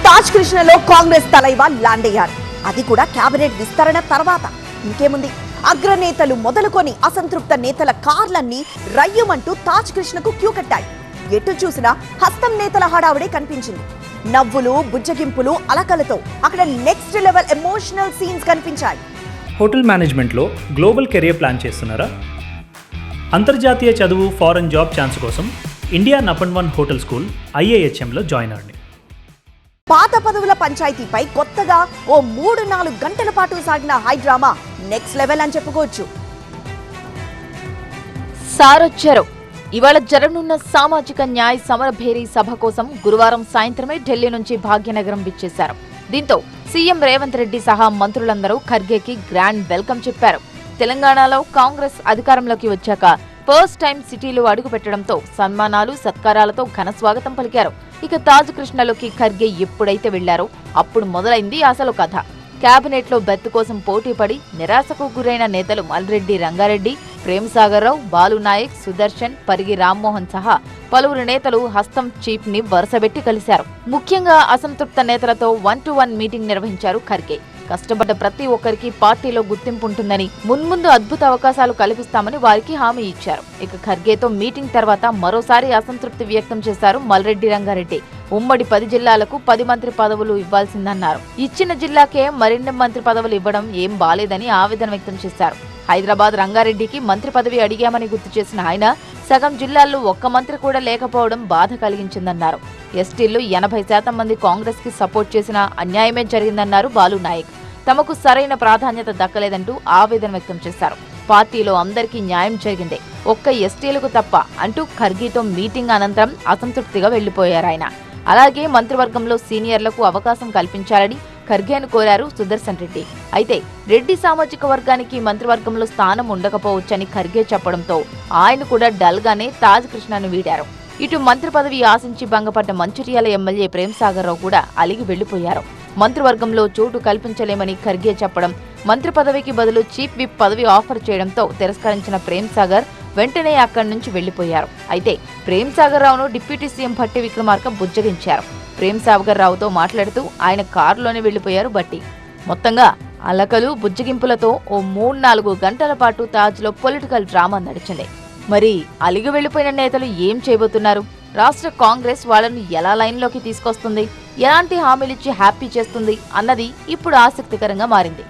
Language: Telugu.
తాజ్ కృష్ణలో కాంగ్రెస్ తలైవా ల్యాండ్ అయ్యారు. అది కూడా కేబినెట్ విస్తరణ తర్వాత. ఇంకేముంది, అగ్రనేతలు మొదలుకొని అసంతృప్త నేతల కార్లన్నీ రయ్యమంటూ తాజ్ కృష్ణకు క్యూ కట్టాయి. ఎటు చూసినా హస్తం నేతల హడావుడే కనిపించింది. నవ్వులు, బుజ్జగింపులు, అలకలతో అక్కడ నెక్స్ట్ లెవెల్ ఎమోషనల్ సీన్స్ కనిపించాయి. హోటల్ మేనేజ్మెంట్లో గ్లోబల్ కెరియర్ ప్లాన్ చేస్తున్నారా? అంతర్జాతీయ చదువు, ఫారెన్ జాబ్ ఛాన్స్ కోసం ఇండియా నంబర్ 1 హోటల్ స్కూల్ IIHMలో జాయిన్ అవ్వండి. పాత పదవుల పంచాయతీపై కొత్తగా ఓ 3-4 గంటల పాటు సాగిన హై డ్రామా నెక్స్ట్ లెవెల్ అని చెప్పుకోవచ్చు. సారొచ్చారు. ఇవాళ జరగనున్న సామాజిక న్యాయ సమరభేరీ సభ కోసం గురువారం సాయంత్రమే ఢిల్లీ నుంచి భాగ్యనగరం విచ్చేశారు. దీంతో సీఎం రేవంత్ రెడ్డి సహా మంత్రులందరూ ఖర్గేకి గ్రాండ్ వెల్కమ్ చెప్పారు. తెలంగాణలో కాంగ్రెస్ అధికారంలోకి వచ్చాక ఫస్ట్ టైం సిటీలో అడుగుపెట్టడంతో సన్మానాలు, సత్కారాలతో ఘన స్వాగతం పలికారు. ఇక తాజ్ కృష్ణలోకి ఖర్గే ఎప్పుడైతే వెళ్లారో అప్పుడు మొదలైంది అసలు కథ. కేబినెట్ లో బెర్త్ కోసం పోటీపడి నిరాశకు గురైన నేతలు మల్రెడ్డి రంగారెడ్డి, ప్రేమ్సాగర్ రావు, బాలు నాయక్, సుదర్శన్, పరిగి రామ్మోహన్ సహా పలువురు నేతలు హస్తం చీఫ్ ని వరుసబెట్టి కలిశారు. ముఖ్యంగా అసంతృప్త నేతలతో 1-to-1 మీటింగ్ నిర్వహించారు ఖర్గే. కష్టపడ్డ ప్రతి ఒక్కరికి పార్టీలో గుర్తింపు ఉంటుందని, మున్ముందు అద్భుత అవకాశాలు కల్పిస్తామని వారికి హామీ ఇచ్చారు. ఇక ఖర్గేతో మీటింగ్ తర్వాత మరోసారి అసంతృప్తి వ్యక్తం చేశారు మల్రెడ్డి రంగారెడ్డి. ఉమ్మడి 10 జిల్లాలకు 10 మంత్రి పదవులు ఇవ్వాల్సిందన్నారు. ఇచ్చిన జిల్లాకే మరిన్ని మంత్రి పదవులు ఇవ్వడం ఏం బాలేదని ఆవేదన వ్యక్తం చేశారు. హైదరాబాద్ రంగారెడ్డికి మంత్రి పదవి అడిగామని గుర్తు చేసిన ఆయన, సగం జిల్లాల్లో ఒక్క మంత్రి కూడా లేకపోవడం బాధ కలిగించిందన్నారు. ఎస్టీల్లో 80% మంది కాంగ్రెస్ కి సపోర్ట్ చేసిన అన్యాయమే జరిగిందన్నారు బాలు నాయక్. తమకు సరైన ప్రాధాన్యత దక్కలేదంటూ ఆవేదన వ్యక్తం చేశారు. పార్టీలో అందరికీ న్యాయం జరిగిందే, ఒక్క ఎస్టీలకు తప్ప అంటూ ఖర్గేతో మీటింగ్ అనంతరం అసంతృప్తిగా వెళ్లిపోయారాయన. అలాగే మంత్రివర్గంలో సీనియర్లకు అవకాశం కల్పించాలని ఖర్గేను కోరారు సుదర్శన్ రెడ్డి. అయితే రెడ్డి సామాజిక వర్గానికి మంత్రివర్గంలో స్థానం ఉండకపోవచ్చని ఖర్గే చెప్పడంతో ఆయన కూడా డల్ గానే తాజ్ కృష్ణను వీడారు. ఇటు మంత్రి పదవి ఆశించి భంగపడ్డ మంచిర్యాల ఎమ్మెల్యే ప్రేమ్సాగర్ రావు కూడా అలిగి వెళ్లిపోయారు. మంత్రివర్గంలో చోటు కల్పించలేమని ఖర్గే చెప్పడం, మంత్రి పదవికి బదులు చీఫ్ విప్ పదవి ఆఫర్ చేయడంతో తిరస్కరించిన ప్రేమ్సాగర్ వెంటనే అక్కడి నుంచి వెళ్లిపోయారు. అయితే ప్రేమ్సాగర్ రావును డిప్యూటీ సీఎం భట్టి విక్రమార్క బుజ్జగించారు. ప్రేమ్సాగర్ రావుతో మాట్లాడుతూ ఆయన కారులోనే వెళ్లిపోయారు భట్టి. మొత్తంగా అలకలు, బుజ్జగింపులతో ఓ 3-4 గంటల పాటు తాజ్లో పొలిటికల్ డ్రామా నడిచింది. మరి అలిగి వెళ్లిపోయిన నేతలు ఏం చేయబోతున్నారు? రాష్ట్ర కాంగ్రెస్ వాళ్లను ఎలా లైన్లోకి తీసుకొస్తుంది? ఎలాంటి హామీలిచ్చి హ్యాపీ చేస్తుంది అన్నది ఇప్పుడు ఆసక్తికరంగా మారింది.